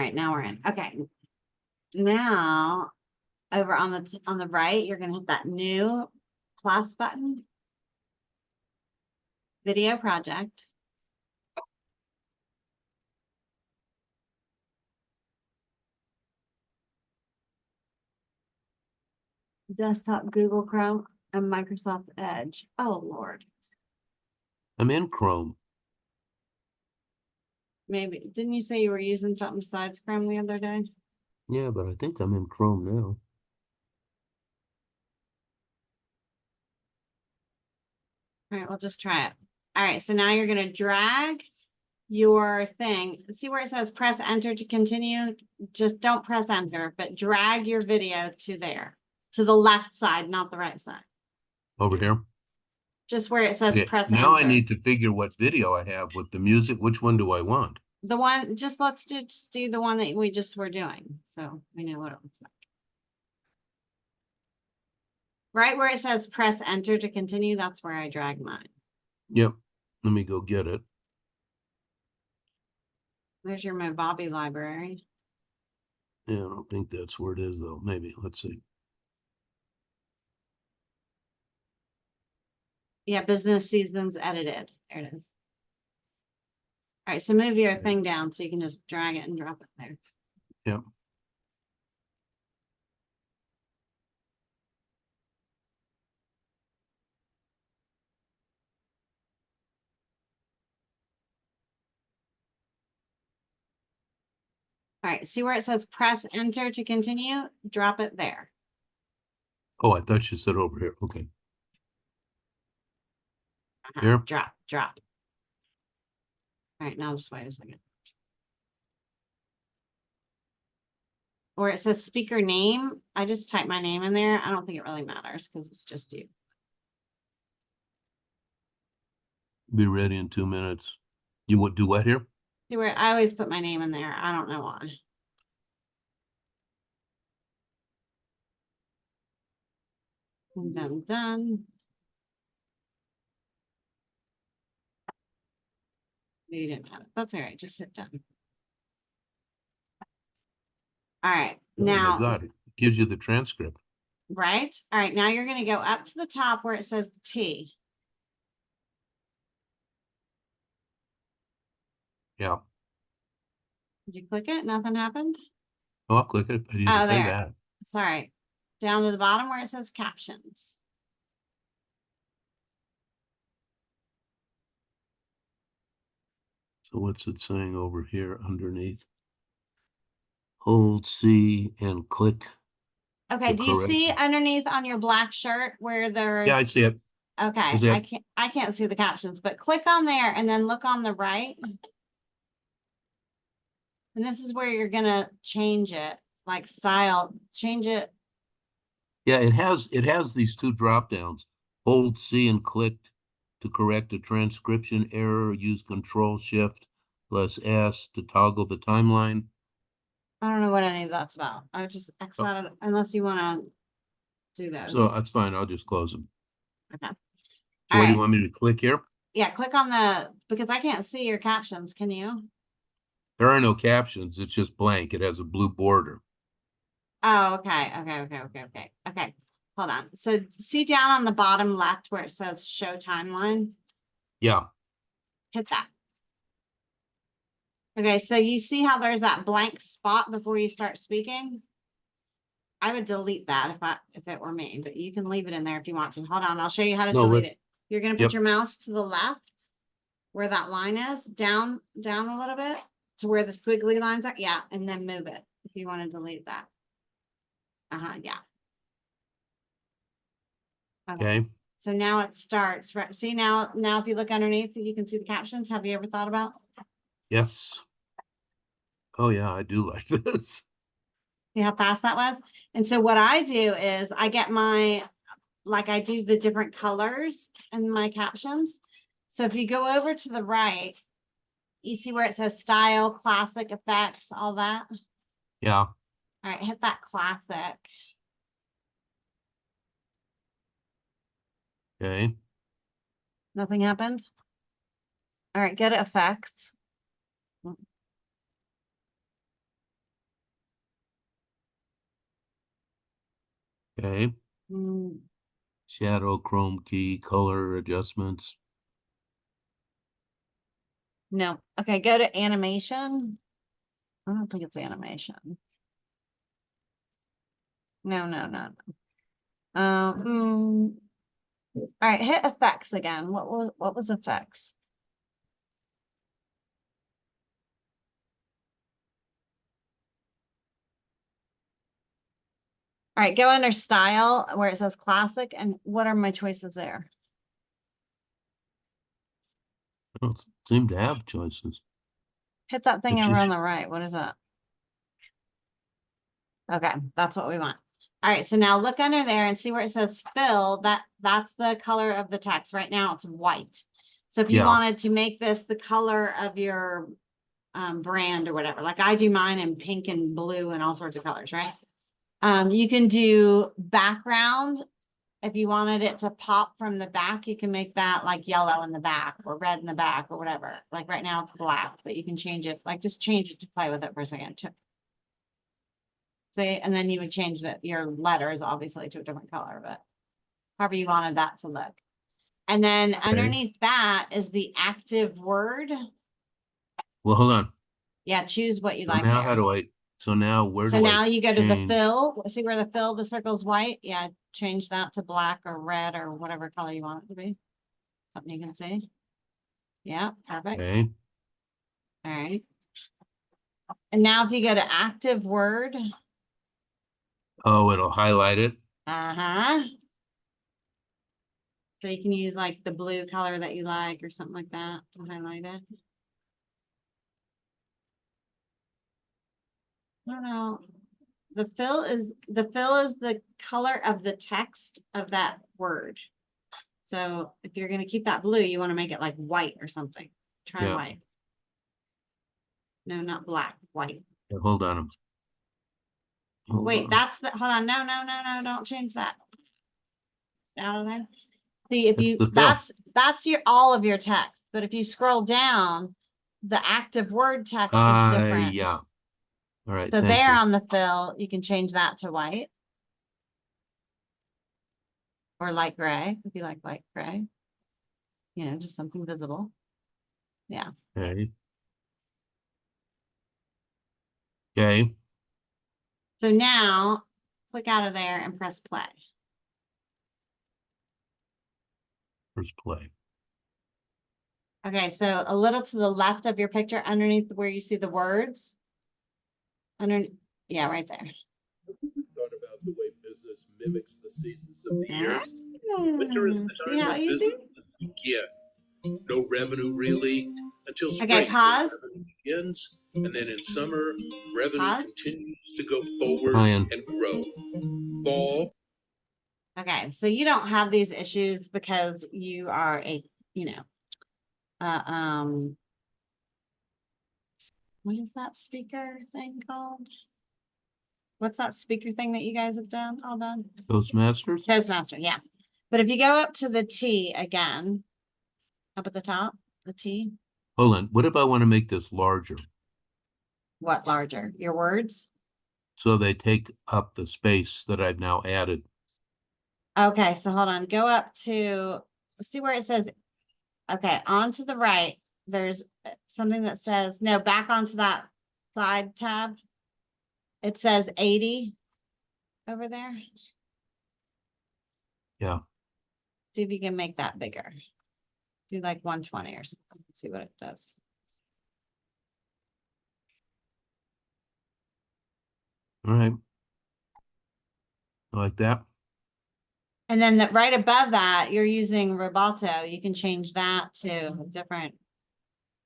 right, now we're in. Okay. Now, over on the right, you're gonna hit that new plus button. Video project. Desktop, Google Chrome, and Microsoft Edge. Oh, Lord. I'm in Chrome. Maybe. Didn't you say you were using something besides Chrome the other day? Yeah, but I think I'm in Chrome now. All right, we'll just try it. All right, so now you're going to drag your thing. See where it says press enter to continue? Just don't press enter, but drag your video to there, to the left side, not the right side. Over here. Just where it says Okay, press now enter. I need to figure what video I have with the music. Which one do I want? The one, let's just do the one that we just were doing. So we know what it looks like. Right where it says press enter to continue, that's where I drag mine. Yep. Let me go get it. There's your Movavi library. Yeah, I don't think that's where it is, though. Maybe. Let's see. Yeah, business seasons edited. There it is. All right, so move your thing down so you can just drag it and drop it there. Yep. All right, see where it says press enter to continue? Drop it there. Oh, I thought you said over here. Okay. Here? Drop. All right, now just wait a second. Or it says speaker name. I just type my name in there. I don't think it really matters because it's just you. Be ready in 2 minutes. You would do what here? See where I always put my name in there. I don't know why. And I'm done. You didn't have it. That's all right. Just hit done. All right. Now, oh my God, it gives you the transcript. Right? All right. Now you're going to go up to the top where it says T. Yeah. Did you click it? Nothing happened? Oh, I'll click it. I didn't Oh, say there. that. Sorry. Down to the bottom where it says captions. So what's it saying over here underneath? Hold C and click. Okay. Do you see underneath on your black shirt where there's? Yeah, I see it. Okay. I can't see the captions, but click on there and then look on the right. And this is where you're going to change it, like style, change it. Yeah, it has these two drop downs. Hold C and click to correct a transcription error. Use Control Shift plus S to toggle the timeline. I don't know what any of that's about. I would just X out of it unless you want to do those. So that's fine. I'll just close them. Okay. So what do you want me to click here? Yeah, click on because I can't see your captions. Can you? There are no captions. It's just blank. It has a blue border. Oh, okay. Okay. Hold on. So see down on the bottom left where it says show timeline? Yeah. Hit that. Okay, so you see how there's that blank spot before you start speaking? I would delete that if it were me, but you can leave it in there if you want to. Hold on, I'll show you how to delete it. You're going to put your mouse to the left where that line is, down a little bit to where the squiggly lines are. Yeah, and then move it if you want to delete that. Yeah. Okay. So now it starts, right? See now if you look underneath, you can see the captions. Have you ever thought about? Yes. Oh yeah, I do like this. See how fast that was? And so what I do is I get I do the different colors in my captions. So if you go over to the right, you see where it says style, classic, effects, all that. Yeah. All right, hit that classic. Okay. Nothing happened. All right, go to effects. Okay. Shadow, chrome key, color adjustments. No. Okay, go to animation. I don't think it's animation. No, no, no, no. All right, hit effects again. What was effects? All right, go under style where it says classic, and what are my choices there? I don't seem to have choices. Hit that thing It's over on just, the right. What is that? Okay, that's what we want. All right, so now look under there and see where it says fill. That's the color of the text. Right now it's white. So if you yeah. wanted to make this the color of your brand or whatever, like I do mine in pink and blue and all sorts of colors, right? You can do background. If you wanted it to pop from the back, you can make that like yellow in the back or red in the back or whatever. Like right now it's black, but you can change it, like just change it to play with it for a second. See, and then you would change your letters obviously to a different color, but however you wanted that to look. And then underneath that is the active word. Well, hold on. Yeah, choose what you So like now there. how do I, so now where So do I now you go to the change? fill. See where the circle's white? Yeah, change that to black or red or whatever color you want it to be. Something you can see. Yeah, perfect. Okay. All right. And now if you go to active word. Oh, it'll highlight it. Uh-huh. So you can use like the blue color that you like or something like that to highlight it. I don't know. The fill is the color of the text of that word. So if you're going to keep that blue, you want to make it like white or something. Try Yeah. white. No, not black, white. Yeah, hold on. Wait, that's the, hold on. No, no, no, no, don't change that. Out of there. See, if That's you, the fill. that's your, all of your text. But if you scroll down, the active word text is different. Yeah. All right. So Thank there you. on the fill, you can change that to white. Or light gray, if you like light gray. You know, just something visible. Yeah. Okay. Okay. So now click out of there and press play. First play. Okay, so a little to the left of your picture, underneath where you see the words. Yeah, right there. Thought about the way business mimics the seasons of the year. Winter is the See time how when easy? business no revenue really until spring. Okay, pause. Revenue begins, and then in summer, revenue Pause. continues to go forward Ryan. and grow. Fall. Okay, so you don't have these issues because you are a, you know, what is that speaker thing called? What's that speaker thing that you guys have done? All done? Toastmasters? Toastmaster, yeah. But if you go up to the T again, up at the top, the T. Hold on. What if I want to make this larger? What larger? Your words? So they take up the space that I've now added. Okay, so hold on. Go up to, see where it says, okay, on to the right, there's something that says, no, back onto that side tab. It says 80 over there. Yeah. See if you can make that bigger. Do like 120 or something. See what it does. All right. Like that. And then right above that, you're using Roboto. You can change that to a different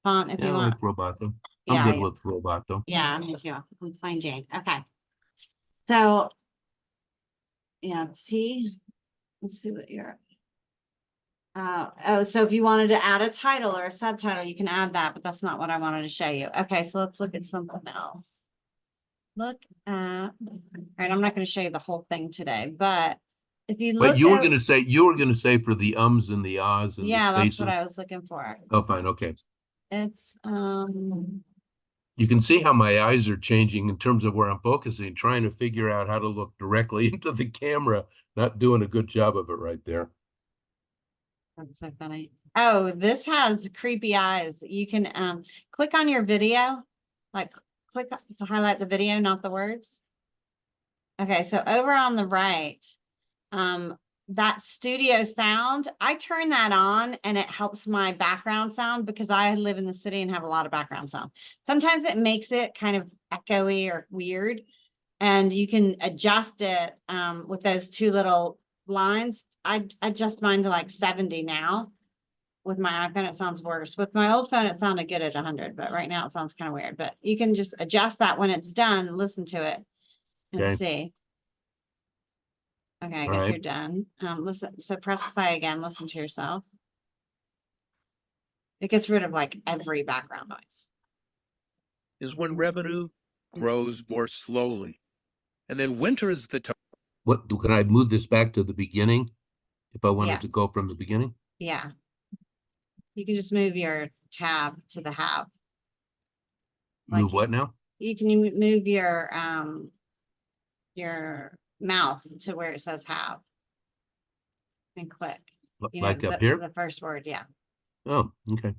font if Yeah, you I want. like Roboto. Yeah, I'm good with Roboto. Yeah, me too. I'm plain Jane. Okay. So, yeah, T. Let's see what you're. Oh, so if you wanted to add a title or a subtitle, you can add that, but that's not what I wanted to show you. Okay, so let's look at something else. Look at, all right, I'm not going to show you the whole thing today, but if you look But you were at, going to say for the ums and the ahs and yeah, the that's spaces. what I was looking for. Oh, fine. Okay. It's, You can see how my eyes are changing in terms of where I'm focusing, trying to figure out how to look directly into the camera. Not doing a good job of it right there. That's so funny. Oh, this has creepy eyes. You can click on your video, like click to highlight the video, not the words. Okay, so over on the right, that studio sound, I turn that on and it helps my background sound because I live in the city and have a lot of background sound. Sometimes it makes it kind of echoey or weird, and you can adjust it with those two little lines. I adjust mine to like 70 now. With my iPhone, it sounds worse. With my old phone, it sounded good at 100, but right now it sounds kind of weird. But you can just adjust that when it's done, listen to it and Okay. see. Okay, I All guess right. you're done. Listen, so press play again, listen to yourself. It gets rid of like every background noise. Is when revenue grows more slowly. And then winter is the time. What can I move this back to the beginning if I wanted Yeah. to go from the beginning? Yeah. You can just move your tab to the have. Move what now? You can move your mouse to where it says have and click. You know, Like up here? the first word, yeah. Oh, okay.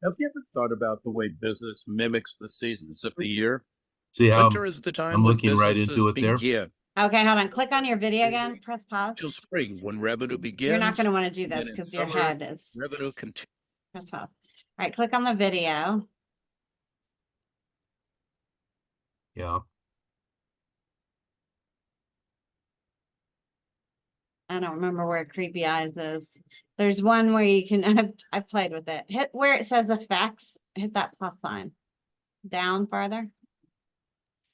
Have you ever thought about the way business mimics the seasons of the year? See how Winter is the time I'm when looking right businesses into it there? begin. Okay, hold on. Click on your video again. Press pause. Till spring, when revenue begins. You're not going to want to do and then this in because your summer, head is. revenue continues. Press pause. All right, click on the video. Yeah. I don't remember where creepy eyes is. There's one where you can, I've played with it. Hit where it says effects, hit that plus sign. Down farther.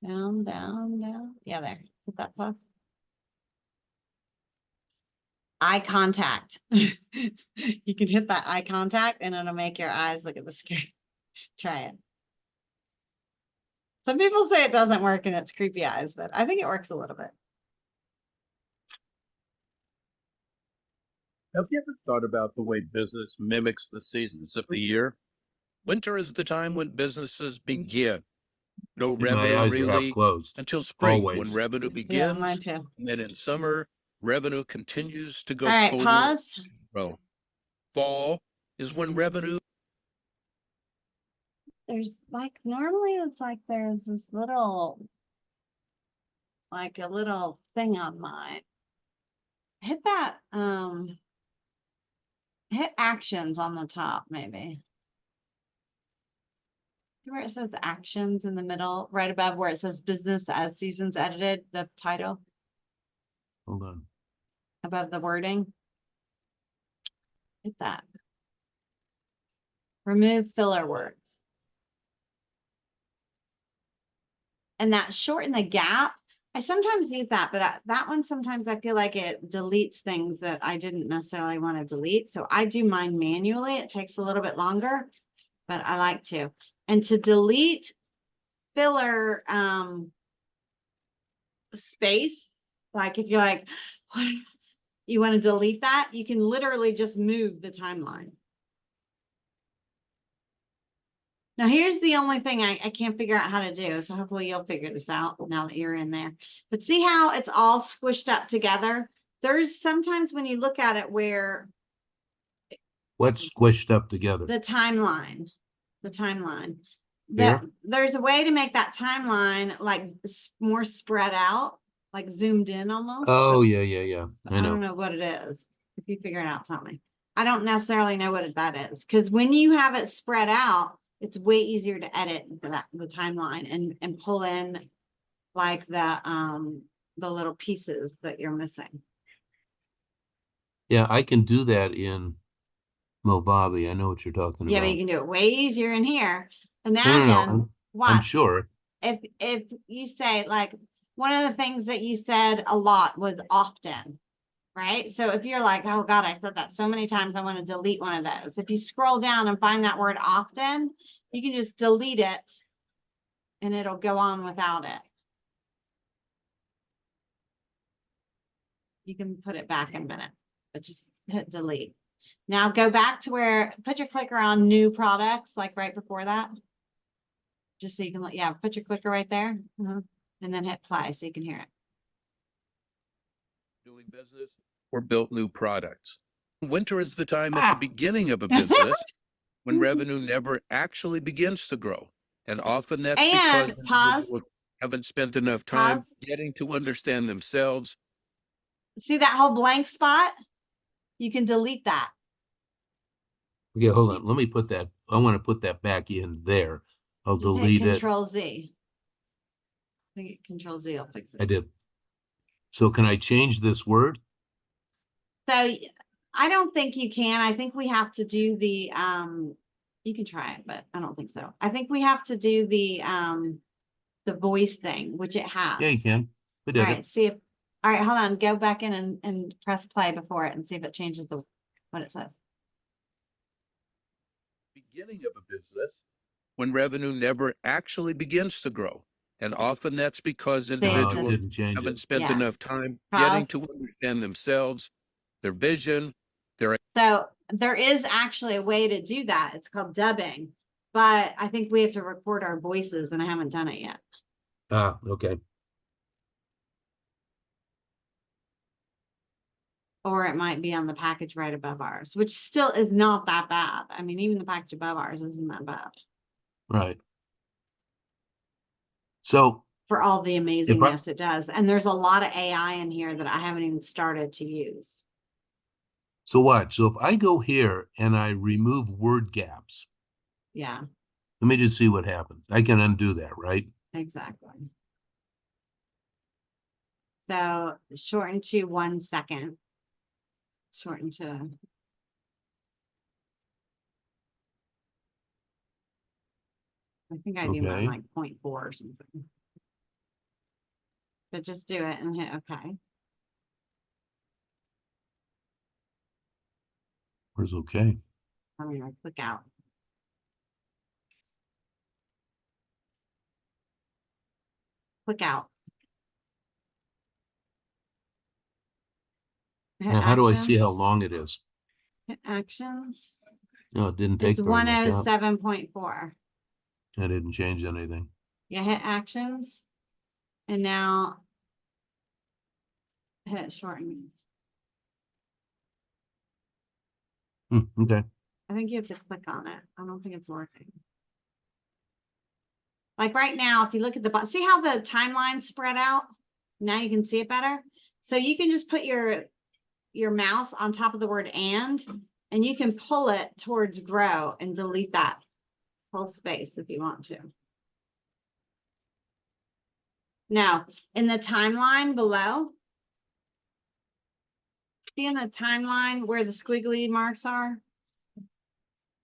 Down, down, down. Yeah, there. Hit that plus. Eye contact. You can hit that eye contact and it'll make your eyes look at the screen. Try it. Some people say it doesn't work and it's creepy eyes, but I think it works a little bit. Have you ever thought about the way business mimics the seasons of the year? Winter is the time when businesses begin. No My revenue eyes are half really closed. until spring, when Always. revenue Yeah, mine begins. too. And then in summer, revenue continues to go All right, forward. pause. Well, fall is when revenue. There's like, normally it's like there's this little, like a little thing on mine. Hit that, hit actions on the top, maybe. Where it says actions in the middle, right above where it says business as seasons edited, the title Hold on. above the wording. Hit that. Remove filler words. And that shorten the gap. I sometimes use that, but that one, sometimes I feel like it deletes things that I didn't necessarily want to delete. So I do mine manually. It takes a little bit longer, but I like to. And to delete filler space, like if you're like, you want to delete that, you can literally just move the timeline. Now, here's the only thing I can't figure out how to do. So hopefully you'll figure this out now that you're in there. But see how it's all squished up together? There's sometimes when you look at it where What's squished up together? the timeline, Here? there's a way to make that timeline like more spread out, like zoomed in almost. Oh, yeah. I I know. don't know what it is. If you figure it out, tell me. I don't necessarily know what that is because when you have it spread out, it's way easier to edit the timeline and pull in like the little pieces that you're missing. Yeah, I can do that in Movavi. I know what you're talking Yeah, about. but you can do it way easier in here. No. Imagine I'm sure. if you say like one of the things that you said a lot was often, right? So if you're like, oh God, I said that so many times, I want to delete one of those. If you scroll down and find that word often, you can just delete it and it'll go on without it. You can put it back in a minute, but just hit delete. Now go back to where, put your clicker on new products, like right before that. Just so you can, yeah, put your clicker right there. And then hit play so you can hear it. Doing business or built new products. Winter is the time at the beginning of a business when revenue never actually begins to grow. And often that's because And pause. individuals haven't spent enough time Pause. getting to understand themselves. See that whole blank spot? You can delete that. Okay, hold on. Let me put that. I want to put that back in there. I'll Just hit delete it. Control Z. I think Control Z will fix it. I did. So can I change this word? So I don't think you can. I think we have to do the you can try it, but I don't think so. I think we have to do the voice thing, which it has. Yeah, you can. We did All right, it. see if all right, hold on, go back in and press play before it and see if it changes what it says. Beginning of a business when revenue never actually begins to grow. And often that's because individuals didn't change haven't it. spent Yeah. enough time Pause. getting to understand themselves, their vision, their So there is actually a way to do that. It's called dubbing, but I think we have to record our voices and I haven't done it yet. Ah, okay. Or it might be on the package right above ours, which still is not that bad. I mean, even the package above ours isn't that bad Right. So for all the amazingness it does. And there's a lot of AI in here that I haven't even started to use. so what? So if I go here and I remove word gaps, Yeah, let me just see what happens. I can undo that, right? exactly. So shorten to 1 second. Shorten to I think I do mine Okay. like 0.4 or something. But just do it and hit OK. Where's okay? I mean, I click out. Click out. Hit Now, how do I see how actions. long it is? Hit actions. No, it didn't take It's very much out. 107.4. I didn't change anything. Yeah, hit actions. And now hit shorten. Okay. I think you have to click on it. I don't think it's working. Like right now, if you look at the bottom, see how the timeline spread out? Now you can see it better. So you can just put your mouse on top of the word and you can pull it towards grow and delete that whole space if you want to. Now, in the timeline below, see in the timeline where the squiggly marks are?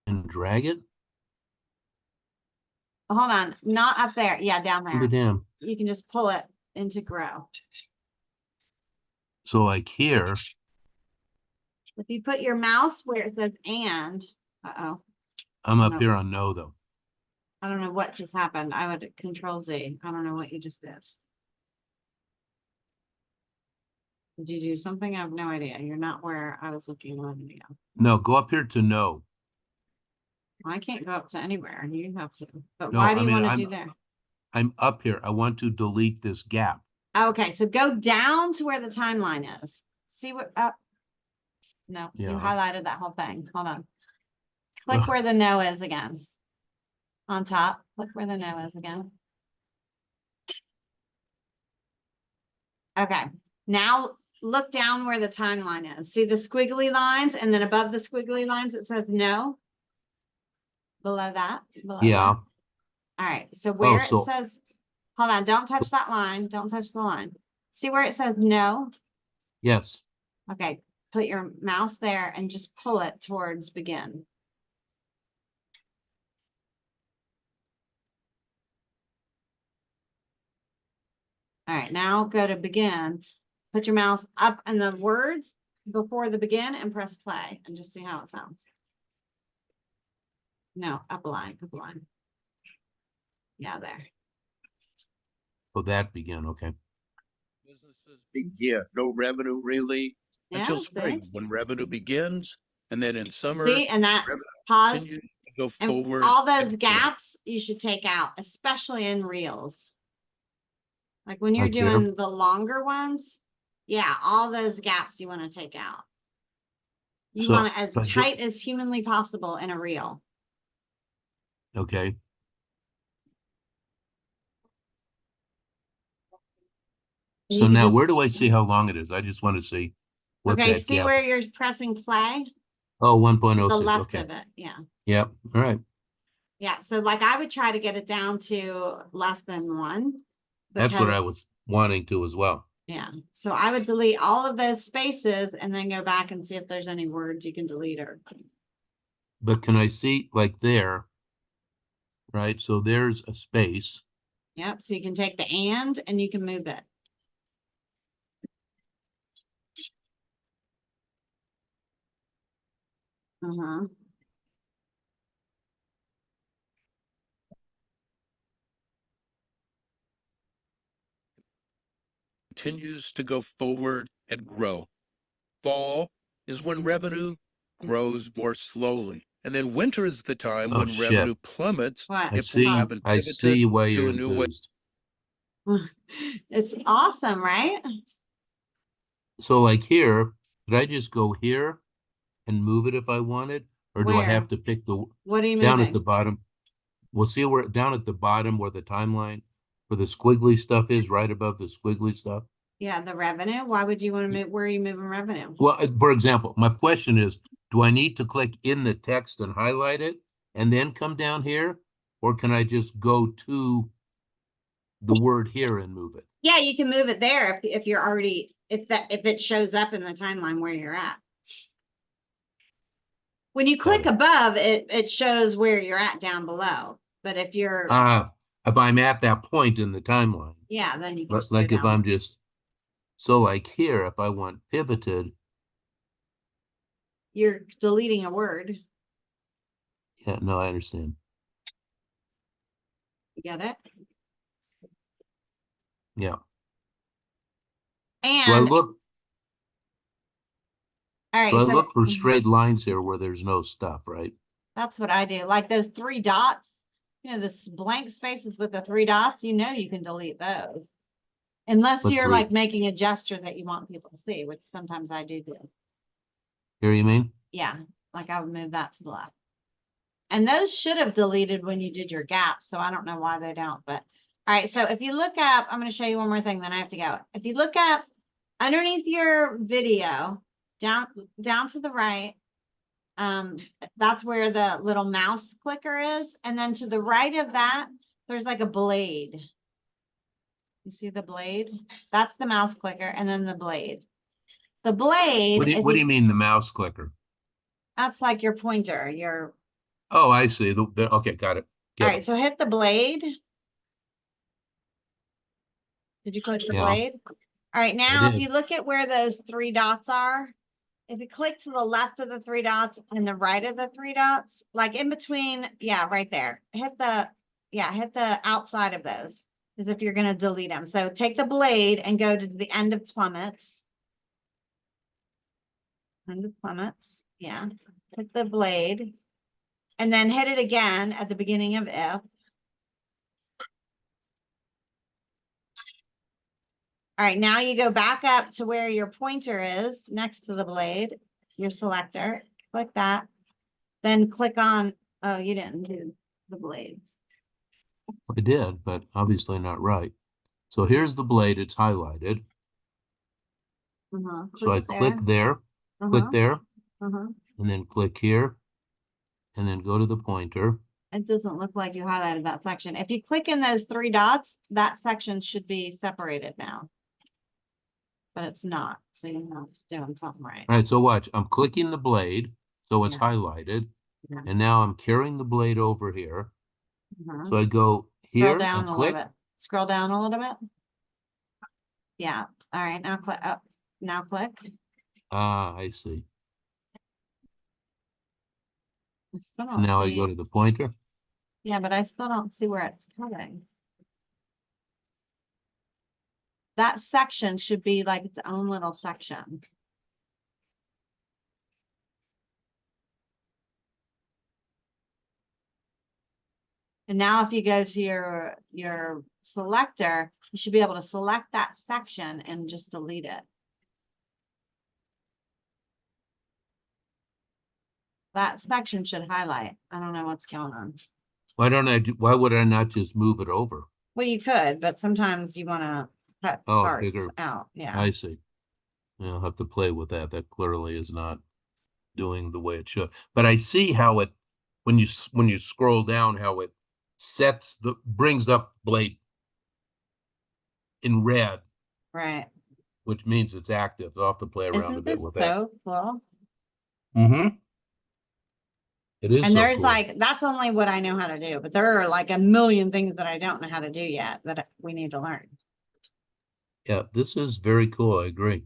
And drag it? Hold on, not up there. Yeah, down there. Damn. You can just pull it into grow. So like here. If you put your mouse where it says and, uh-oh. I'm up here on no though. I don't know what just happened. I would Control Z. I don't know what you just did. Did you do something? I have no idea. You're not where I was looking a minute ago. No, go up here to no. I can't go up to anywhere. You have to. But No, why do I you mean, want to do there? I'm up here. I want to delete this gap. Okay, so go down to where the timeline is. See what up? No, you Yeah. highlighted that whole thing. Hold on. Click where the no is again. On top, click where the no is again. Okay, now look down where the timeline is. See the squiggly lines, and then above the squiggly lines it says no. Below that. Below Yeah. that. All right, so where it so- says, hold on, don't touch that line. Don't touch the line. See where it says no? Yes. Okay, put your mouse there and just pull it towards begin. All right, now go to begin. Put your mouse up in the words before the begin and press play and just see how it sounds. No, up a line, up a line. Yeah, there. So that began, okay. businesses begin. No revenue really Yeah, until see? spring when revenue begins. And then in summer, See, and that revenue pause continues to go and forward. all those and- gaps you should take out, especially in reels. Like when you're Like here? doing the longer ones, yeah, all those gaps you want to take out. You So, want it as if I do- tight as humanly possible in a reel. Okay, so You now just- where do I see how long it is? I just want to see what Okay, that see gap. where you're pressing play? Oh, To 1.06, the left okay. of it, yeah. Yep, all right. Yeah, so like I would try to get it down to less than 1. That's what I because- was wanting to as well. Yeah, so I would delete all of those spaces and then go back and see if there's any words you can delete or. But can I see like there? Right, so there's a space. Yep, so you can take the and you can move it. Uh-huh. Continues to go forward and grow. Fall is when revenue grows more slowly. And then winter is the time Oh, when shit. revenue plummets. What? I If see, we haven't I pivoted see why to you're a new way. enthused. It's awesome, right? So like here, could I just go here and move it if I wanted? Or do I Where? have to pick the, What are you down at the moving? bottom? We'll see where, down at the bottom where the timeline, where the squiggly stuff is, right above the squiggly stuff. Yeah, the revenue. Why would you want to move? Where are you moving revenue? Well, for example, my question is, do I need to click in the text and highlight it and then come down here? Or can I just go to the word here and move it? Yeah, you can move it there if you're already if it shows up in the timeline where you're at. When you click above, it shows where you're at down below. But if you're If I'm at that point in the timeline, yeah, then you can but just go like if down. I'm just, so like here, if I want pivoted, You're deleting a word. yeah, no, I understand. You get it? Yeah. And So I look, all right, so I so look for straight lines here where there's no stuff, right? that's what I do. Like those 3 dots, you know, this blank spaces with the 3 dots, you know, you can delete those. Unless What you're 3? like making a gesture that you want people to see, which sometimes I do. Here you mean? Yeah, like I would move that to the left. And those should have deleted when you did your gaps, so I don't know why they don't. But all right, so if you look up, I'm going to show you one more thing, then I have to go. If you look up underneath your video, down to the right, that's where the little mouse clicker is, and then to the right of that, there's like a blade. You see the blade? That's the mouse clicker, and then the blade. The blade. What do you mean the mouse clicker? That's like your pointer. Your. Oh, I see. Okay, got it. All right, so hit the blade. Did you click the blade? All right, now if you look at where those 3 dots are, if you click to the left of the 3 dots and the right of the 3 dots, like in between, yeah, right there. Hit the outside of those, as if you're going to delete them. So take the blade and go to the end of plummets. End of plummets, yeah. Hit the blade and then hit it again at the beginning of if. All right, now you go back up to where your pointer is next to the blade, your selector, click that, then click on, oh, you didn't do the blades. I did, but obviously not right. So here's the blade, it's highlighted. So I click there, click there, and then click here, and then go to the pointer. It doesn't look like you highlighted that section. If you click in those 3 dots, that section should be separated now. But it's not, so you're not doing something right. All right, so watch, I'm clicking the blade, so it's highlighted, and now I'm carrying the blade over here. So I go here and click. Scroll down a little bit. Yeah, all right, now click up, now click. Ah, I see. I still don't And now I see. go to the pointer. Yeah, but I still don't see where it's cutting. That section should be like its own little section. And now if you go to your selector, you should be able to select that section and just delete it. That section should highlight. I don't know what's going on. Why would I not just move it over? Well, you could, but sometimes you want to cut parts bigger. out. Yeah. I see. Yeah, I'll have to play with that. That clearly is not doing the way it should. But I see how it, when you scroll down, how it brings up Blade in red, Right. which means it's active. So I'll have to play around a Isn't bit this with that. so cool? Mm-hmm. It is And so there's cool. like, that's only what I know how to do, but there are like a million things that I don't know how to do yet that we need to learn. Yeah, this is very cool. I agree.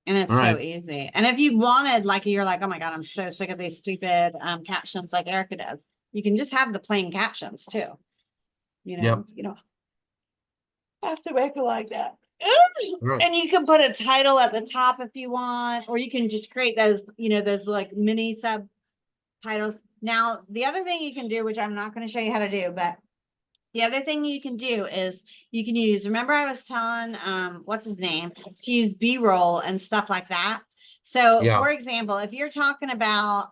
And it's All so right. easy. And if you wanted, like, you're like, oh my God, I'm so sick of these stupid captions like Erica does. You can just have the plain captions too. You know, Yep. you don't have to make it like that. Right. And you can put a title at the top if you want, or you can just create those, those like mini subtitles. Now, the other thing you can do, which I'm not going to show you how to do, but the other thing you can do is you can use, remember I was telling, what's his name, to use B-roll and stuff like that. So Yeah. for example, if you're talking about,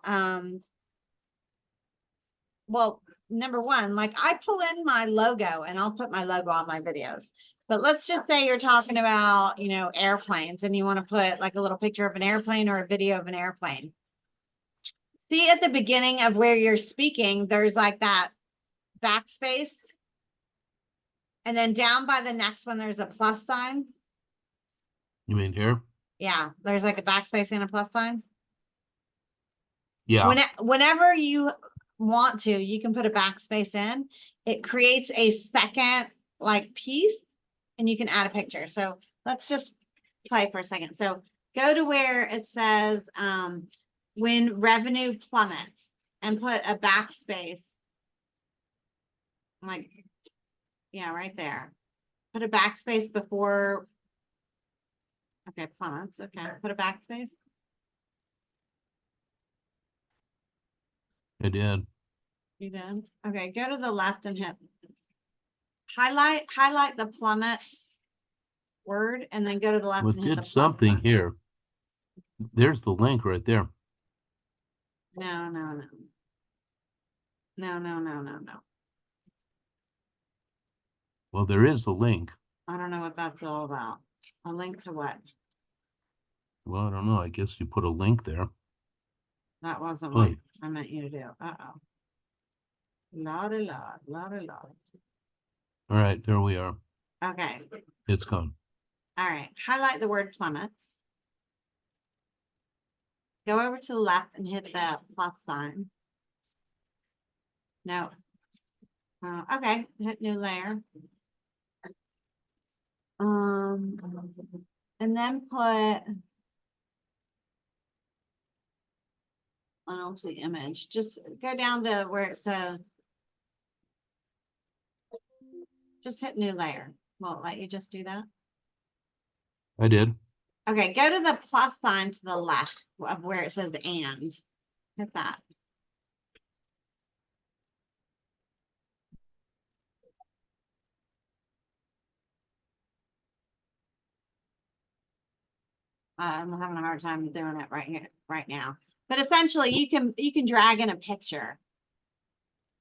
well, number one, like I pull in my logo and I'll put my logo on my videos. But let's just say you're talking about, airplanes and you want to put like a little picture of an airplane or a video of an airplane. See at the beginning of where you're speaking, there's like that backspace. And then down by the next one, there's a plus sign. You mean here? Yeah, there's like a backspace and a plus sign. Yeah. Whenever you want to, you can put a backspace in. It creates a second like piece and you can add a picture. So let's just play for a second. So go to where it says when revenue plummets and put a backspace. Like, yeah, right there. Put a backspace before. Okay, plummets. Okay, put a backspace. I did. You did? Okay, go to the left and hit highlight the plummets word and then go to the left Well, and it hit the did plus something sign. here. There's the link right there. No. Well, there is a link. I don't know what that's all about. A link to what? Well, I don't know. I guess you put a link there. That wasn't Oh. what I meant you to do. Uh-oh. Lottie. All right, there we are. Okay. It's gone. All right. Highlight the word plummets. Go over to the left and hit the plus sign. No. Okay. Hit new layer. And then put, I don't see image. Just go down to where it says, just hit new layer. Won't let you just do that. I did. Okay, go to the plus sign to the left of where it says and. Hit that. I'm having a hard time doing it right here, right now. But essentially, you can drag in a picture,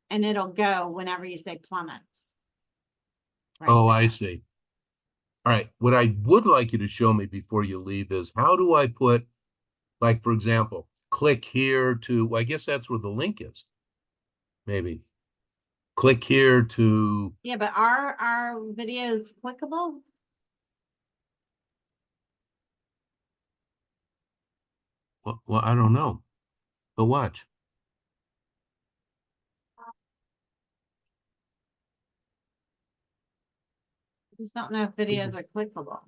and it'll go whenever you say plummets. Right Oh, there. I see. All right. What I would like you to show me before you leave is how do I put, like, for example, click here to, I guess that's where the link is. Maybe. Click here to, Yeah, but are our videos clickable? well, I don't know. But watch. I just don't know if videos are clickable.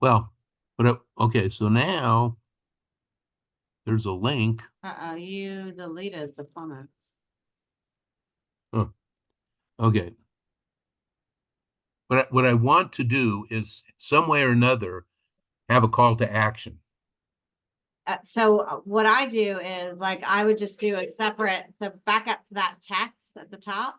Well, but okay, so now there's a link. You deleted the plummets. Oh, okay. But what I want to do is some way or another have a call to action. So what I do is like, I would just do a separate, so back up to that text at the top.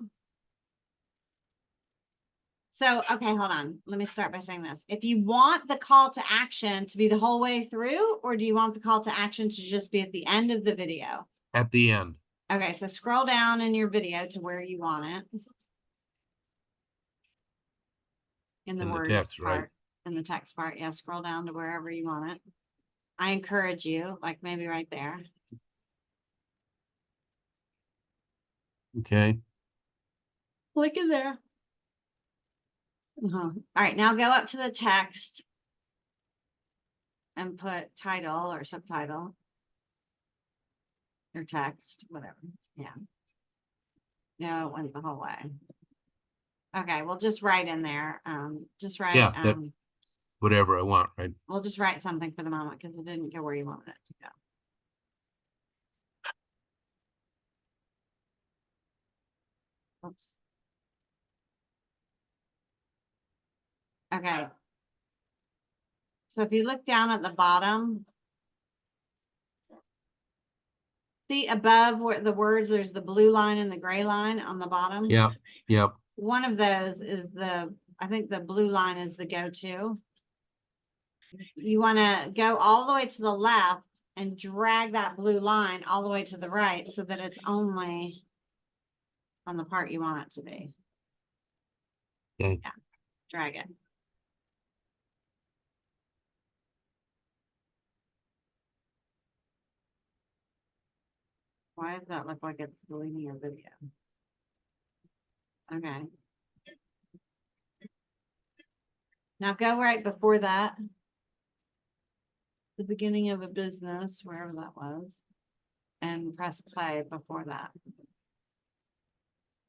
So, okay, hold on. Let me start by saying this. If you want the call to action to be the whole way through, or do you want the call to action to just be at the end of the video? At the end. Okay, so scroll down in your video to where you want it. In the words text, part, right? in the text part. Yeah, scroll down to wherever you want it. I encourage you, like maybe right there. Okay. Click in there. All right, now go up to the text and put title or subtitle or text, whatever. Yeah. No, it went the whole way. Okay, we'll just write in there. Just write. Yeah, that, whatever I want, right? We'll just write something for the moment because it didn't go where you wanted it to go. Oops. Okay. So if you look down at the bottom, see above where the words, there's the blue line and the gray line on the bottom. Yeah, yeah. One of those is I think the blue line is the go-to. You want to go all the way to the left and drag that blue line all the way to the right so that it's only on the part you want it to be. Okay. Yeah, drag it. Why does that look like it's deleting your video? Okay. Now go right before that. The beginning of a business, wherever that was, and press play before that.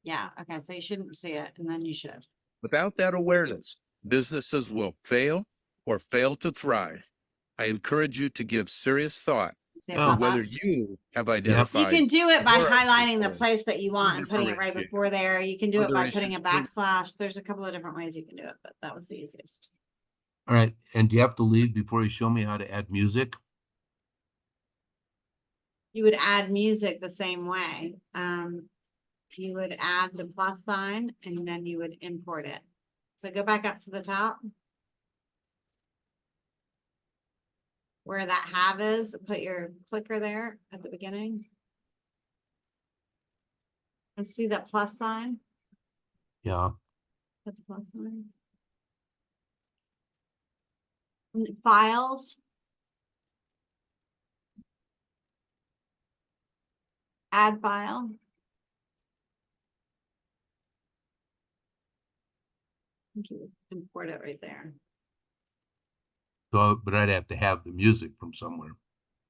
Yeah, okay, so you shouldn't see it, and then you should. Without that awareness, businesses will fail or fail to thrive. I encourage you to give serious thought See it to Oh. pop up? whether you have You identified. can do it by your highlighting the identity place that you want or and putting it right differentiator. before there. You can do it Other by putting a issues being- backslash. There's a couple of different ways you can do it, but that was the easiest. All right. And do you have to leave before you show me how to add music? You would add music the same way. You would add the plus sign and then you would import it. So go back up to the top. Where that have is, put your clicker there at the beginning. And see that plus sign? Yeah. Put the plus sign. Files. Add file. I think you would import it right there. So, but I'd have to have the music from somewhere.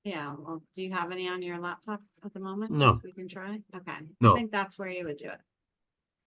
Yeah, well, do you have any on your laptop at the moment? No. Just we can try. Okay. No. I think that's where you would do it.